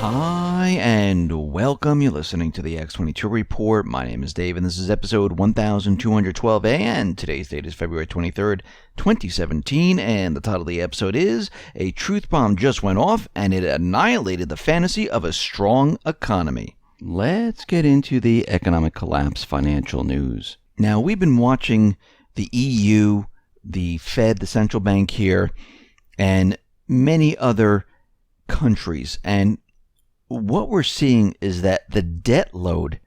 Hi, and welcome. You're listening to the X22 Report. My name is Dave, and this is episode 1212, and today's date is February 23rd, 2017, and the title of the episode is A Truth Bomb Just Went Off, and it annihilated the fantasy of a strong economy. Let's get into the economic collapse financial news. Now, we've been watching the EU, the Fed, the central bank here, and many other countries, and what we're seeing is that the debt load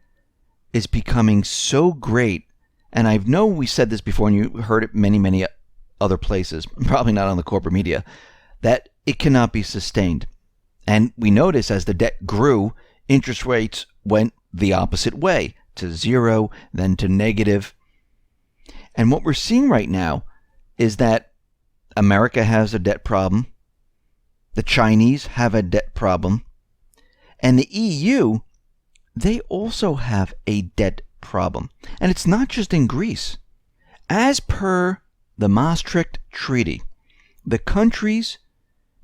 is becoming so great, and I know we said this before and you heard it many other places, probably not on the corporate media, that it cannot be sustained. And we notice as the debt grew, interest rates went the opposite way, to zero, then to negative. And what we're seeing right now is that America has a debt problem, the Chinese have a debt problem, and the EU, they also have a debt problem. And it's not just in Greece. As per the Maastricht Treaty, the countries,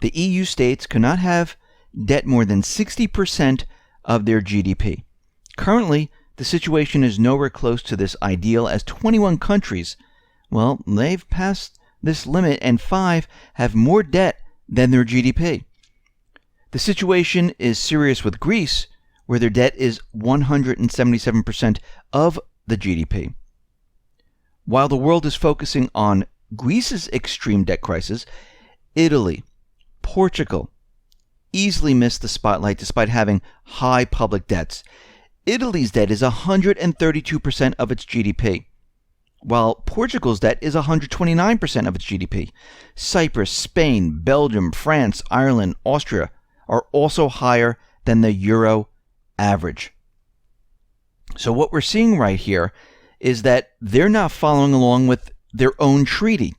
the EU states, cannot have debt more than 60% of their GDP. Currently, the situation is nowhere close to this ideal, as 21 countries, well, they've passed this limit, and 5 have more debt than their GDP. The situation is serious with Greece, where their debt is 177% of the GDP. While the world is focusing on Greece's extreme debt crisis, Italy, Portugal easily missed the spotlight despite having high public debts. Italy's debt is 132% of its GDP, while Portugal's debt is 129% of its GDP. Cyprus, Spain, Belgium, France, Ireland, Austria are also higher than the Euro average. So what we're seeing right here is that they're not following along with their own treaty.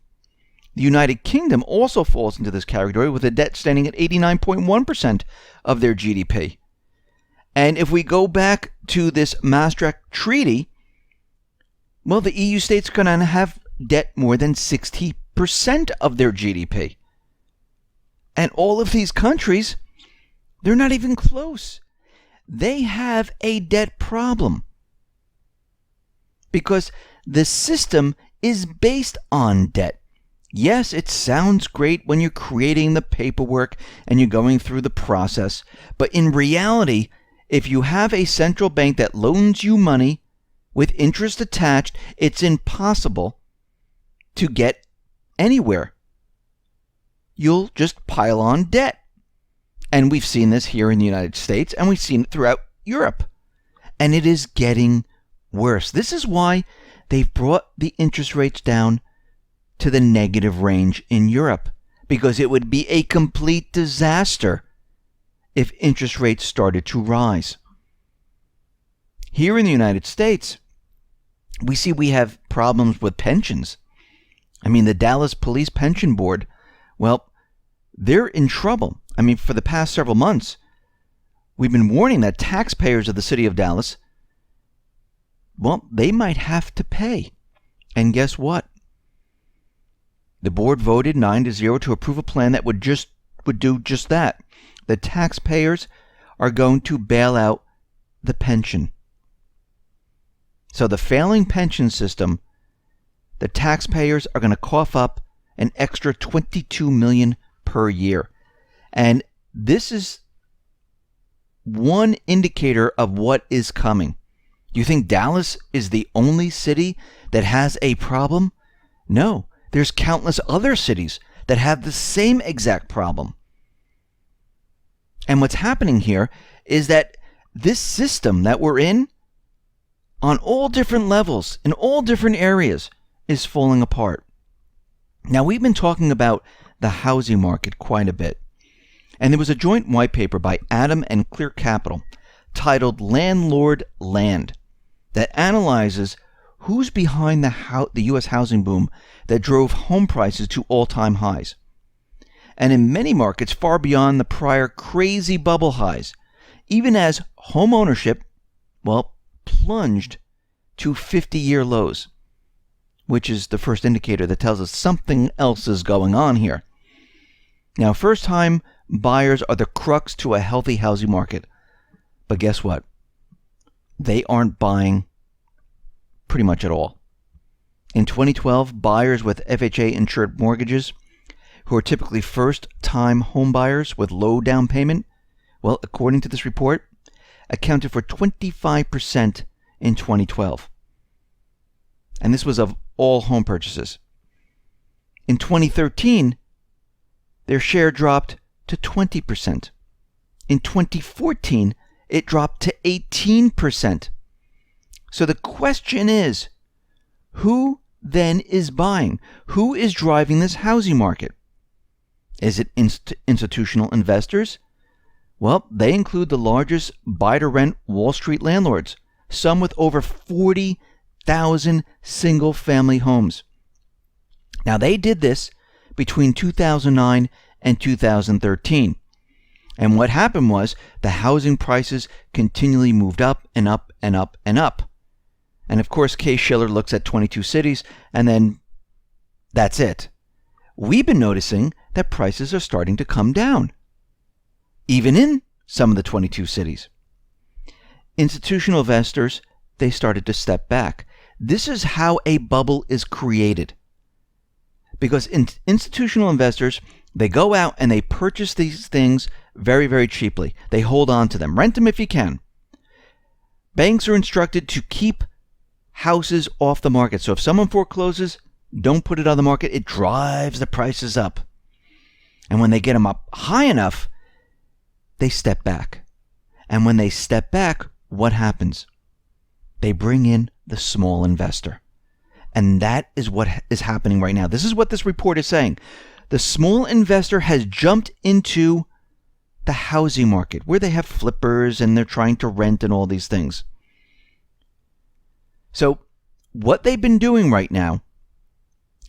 The United Kingdom also falls into this category with a debt standing at 89.1% of their GDP. And if we go back to this Maastricht Treaty, well, the EU states are going to have debt more than 60% of their GDP. And all of these countries, they're not even close. They have a debt problem because the system is based on debt. Yes, it sounds great when you're creating the paperwork and you're going through the process, but in reality, if you have a central bank that loans you money with interest attached, it's impossible to get anywhere. You'll just pile on debt. And we've seen this here in the United States, and we've seen it throughout Europe. And it is getting worse. This is why they've brought the interest rates down to the negative range in Europe, because it would be a complete disaster if interest rates started to rise. Here in the United States, we have problems with pensions. I mean, the Dallas Police Pension Board, well, they're in trouble. I mean, for the past several months, we've been warning that taxpayers of the city of Dallas, well, they might have to pay. And guess what? The board voted 9-0 to approve a plan that would do just that. The taxpayers are going to bail out the pension. So the failing pension system, the taxpayers are going to cough up an extra $22 million per year. And this is one indicator of what is coming. Do you think Dallas is the only city that has a problem? No, there's countless other cities that have the same exact problem. And what's happening here is that this system that we're in, on all different levels, in all different areas, is falling apart. Now, we've been talking about the housing market quite a bit. And there was a joint white paper by Adam and Clear Capital titled Landlord Land that analyzes who's behind the U.S. housing boom that drove home prices to all-time highs. And in many markets far beyond the prior crazy bubble highs, even as home ownership, well, plunged to 50-year lows, which is the first indicator that tells us something else is going on here. Now, first-time buyers are the crux to a healthy housing market. But guess what? They aren't buying pretty much at all. In 2012, buyers with FHA-insured mortgages, who are typically first-time home buyers with low down payment, well, according to this report, accounted for 25% in 2012. And this was of all home purchases. In 2013, their share dropped to 20%. In 2014, it dropped to 18%. So the question is, who then is buying? Who is driving this housing market? Is it institutional investors? Well, they include the largest buy-to-rent Wall Street landlords, some with over 40,000 single-family homes. Now, they did this between 2009 and 2013. And what happened was the housing prices continually moved up and up and up and up. And of course, Case-Shiller looks at 22 cities, and then that's it. We've been noticing that prices are starting to come down, even in some of the 22 cities. Institutional investors, they started to step back. This is how a bubble is created. Because institutional investors, they go out and they purchase these things very, very cheaply. They hold on to them. Rent them if you can. Banks are instructed to keep houses off the market. So if someone forecloses, don't put it on the market. It drives the prices up. And when they get them up high enough, they step back. And when they step back, what happens? They bring in the small investor. And that is what is happening right now. This is what this report is saying. The small investor has jumped into the housing market where they have flippers and they're trying to rent and all these things. So what they've been doing right now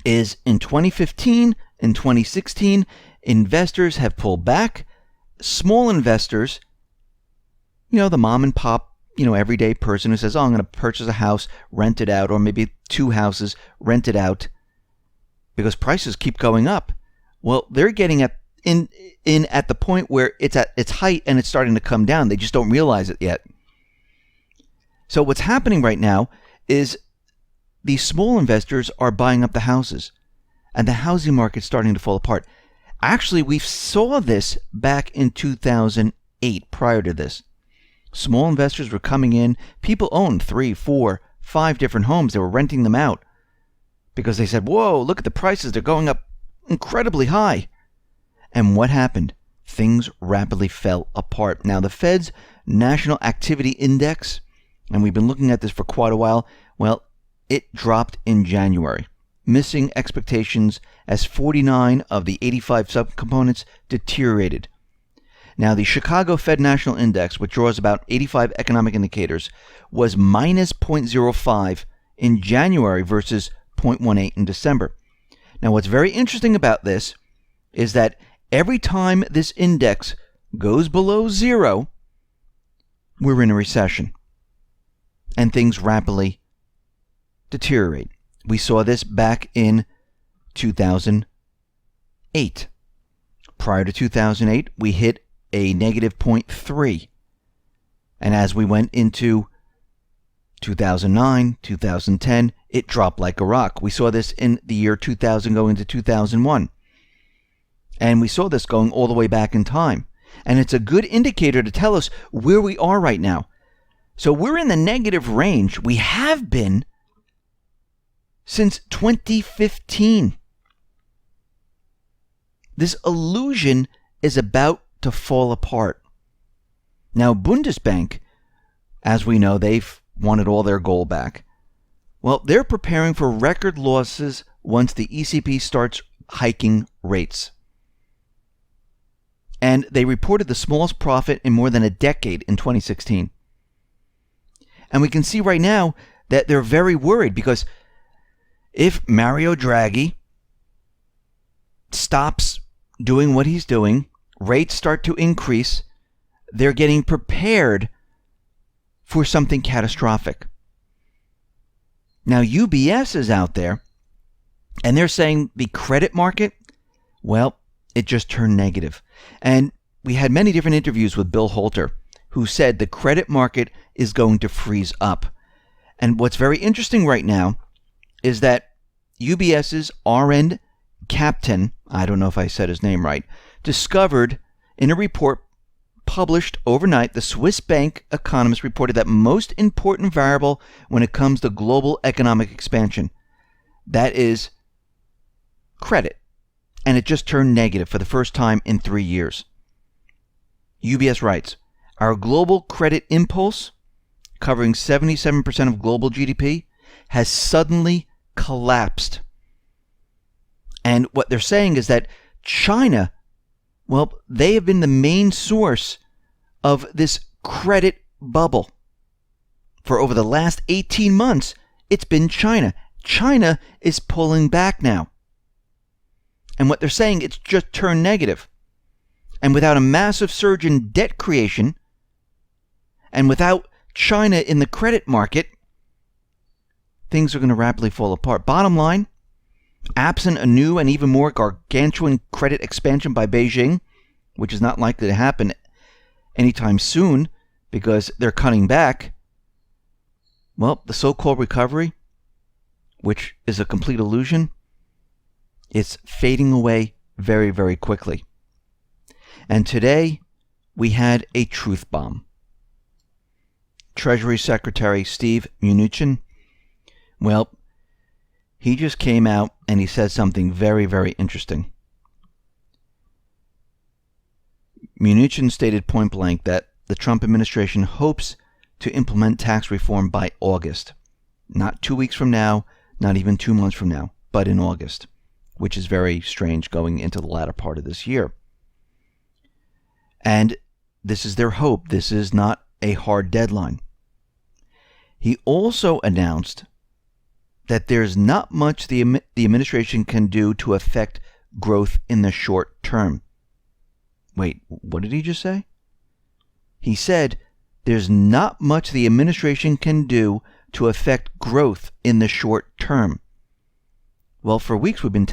is in 2015 and 2016, investors have pulled back. Small investors, the mom and pop, everyday person who says, I'm going to purchase a house, rent it out, or maybe 2 houses, rent it out, because prices keep going up. Well, they're getting at the point where it's at its height and it's starting to come down. They just don't realize it yet. So what's happening right now is these small investors are buying up the houses, and the housing market's starting to fall apart. Actually, we saw this back in 2008, prior to this. Small investors were coming in. People owned 3, 4, 5 different homes. They were renting them out because they said, whoa, look at the prices. They're going up incredibly high. And what happened? Things rapidly fell apart. Now, the Fed's National Activity Index, and we've been looking at this for quite a while, well, it dropped in January, missing expectations as 49 of the 85 subcomponents deteriorated. Now, the Chicago Fed National Index, which draws about 85 economic indicators, was minus 0.05 in January versus 0.18 in December. Now, what's very interesting about this is that every time this index goes below 0, we're in a recession, and things rapidly deteriorate. We saw this back in 2008. Prior to 2008, we hit a negative 0.3. And as we went into 2009, 2010, it dropped like a rock. We saw this in the year 2000 going into 2001. And we saw this going all the way back in time. And it's a good indicator to tell us where we are right now. So we're in the negative range. We have been since 2015. This illusion is about to fall apart. Now, Bundesbank, as we know, they've wanted all their gold back. Well, they're preparing for record losses once the ECB starts hiking rates. And they reported the smallest profit in more than a decade in 2016. And we can see right now that they're very worried because if Mario Draghi stops doing what he's doing, rates start to increase, they're getting prepared for something catastrophic. Now, UBS is out there, and they're saying the credit market, well, it just turned negative. And we had many different interviews with Bill Holter, who said the credit market is going to freeze up. And what's very interesting right now is that UBS's RN Captain, I don't know if I said his name right, discovered in a report published overnight, the Swiss bank economist reported that most important variable when it comes to global economic expansion, that is credit. And it just turned negative for the first time in 3 years. UBS writes, our global credit impulse, covering 77% of global GDP, has suddenly collapsed. And what they're saying is that China, well, they have been the main source of this credit bubble. For over the last 18 months, it's been China. China is pulling back now. And what they're saying, it's just turned negative. And without a massive surge in debt creation, and without China in the credit market, things are going to rapidly fall apart. Bottom line, absent a new and even more gargantuan credit expansion by Beijing, which is not likely to happen anytime soon because they're cutting back, well, the so-called recovery, which is a complete illusion, it's fading away very, very quickly. And today, we had a truth bomb. Treasury Secretary Steve Mnunchin, well, he just came out and he said something very, very interesting. Mnunchin stated point blank that the Trump administration hopes to implement tax reform by August. Not 2 weeks from now, not even 2 months from now, but in August, which is very strange going into the latter part of this year. And this is their hope. This is not a hard deadline. He also announced that there's not much the administration can do to affect growth in the short term. Wait, what did he just say? He said there's not much the administration can do to affect growth in the short term. Well, for weeks we've been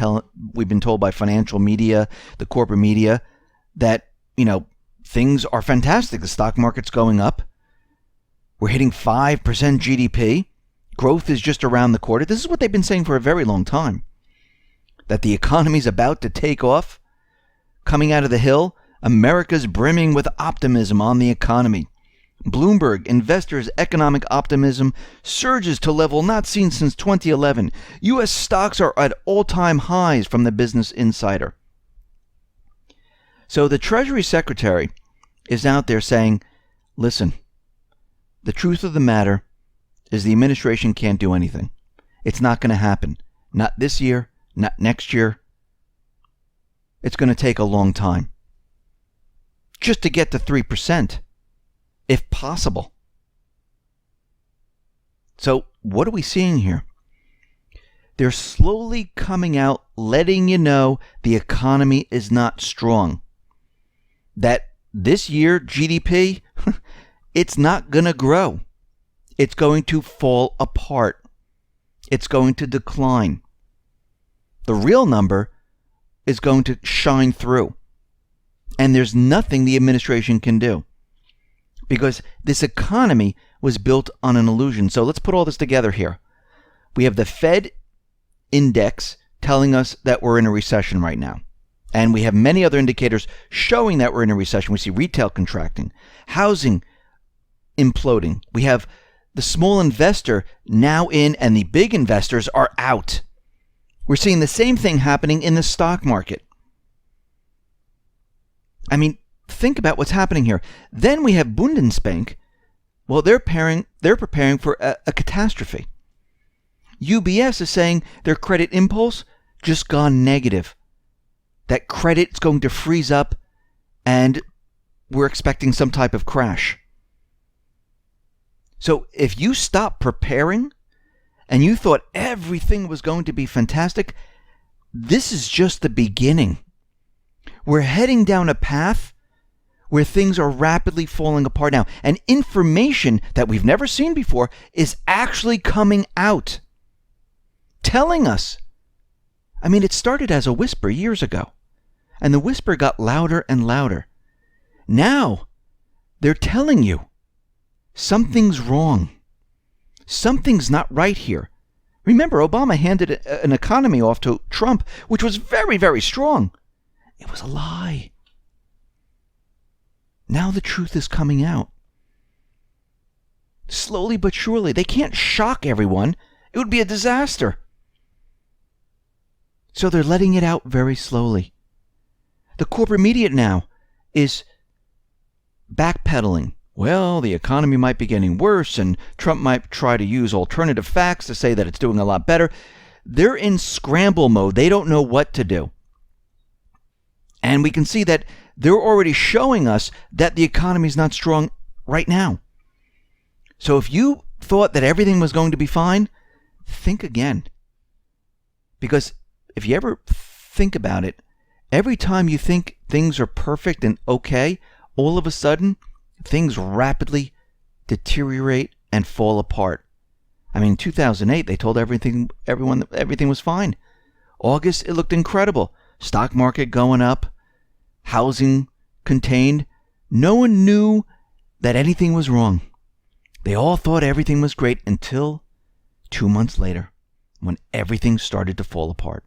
told by financial media, the corporate media, that, things are fantastic. The stock market's going up. We're hitting 5% GDP. Growth is just around the corner. This is what they've been saying for a very long time. That the economy's about to take off. Coming out of the hill, America's brimming with optimism on the economy. Bloomberg, investors' economic optimism surges to level not seen since 2011. U.S. stocks are at all-time highs from the Business Insider. So the Treasury Secretary is out there saying, listen, the truth of the matter is the administration can't do anything. It's not going to happen. Not this year, not next year. It's going to take a long time. Just to get to 3%, if possible. So what are we seeing here? They're slowly coming out, letting you know the economy is not strong. That this year, GDP, it's not going to grow. It's going to fall apart. It's going to decline. The real number is going to shine through. And there's nothing the administration can do. Because this economy was built on an illusion. So let's put all this together here. We have the Fed index telling us that we're in a recession right now. And we have many other indicators showing that we're in a recession. We see retail contracting, housing imploding. We have the small investor now in and the big investors are out. We're seeing the same thing happening in the stock market. I mean, think about what's happening here. Then we have Bundesbank. Well, they're preparing for a catastrophe. UBS is saying their credit impulse just gone negative. That credit's going to freeze up and we're expecting some type of crash. So if you stop preparing and you thought everything was going to be fantastic, this is just the beginning. We're heading down a path where things are rapidly falling apart now. And information that we've never seen before is actually coming out, telling us. I mean, it started as a whisper years ago. And the whisper got louder and louder. Now, they're telling you something's wrong. Something's not right here. Remember, Obama handed an economy off to Trump, which was very, very strong. It was a lie. Now the truth is coming out. Slowly but surely. They can't shock everyone. It would be a disaster. So they're letting it out very slowly. The corporate media now is backpedaling. Well, the economy might be getting worse, and Trump might try to use alternative facts to say that it's doing a lot better. They're in scramble mode. They don't know what to do. And we can see that they're already showing us that the economy is not strong right now. So if you thought that everything was going to be fine, think again. Because if you ever think about it, every time you think things are perfect and okay, all of a sudden, things rapidly deteriorate and fall apart. I mean, in 2008, they told everyone that everything was fine. August, it looked incredible. Stock market going up, housing contained. No one knew that anything was wrong. They all thought everything was great until 2 months later, when everything started to fall apart.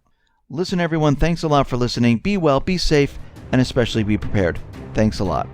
Listen, everyone, thanks a lot for listening. Be well, be safe, and especially be prepared. Thanks a lot.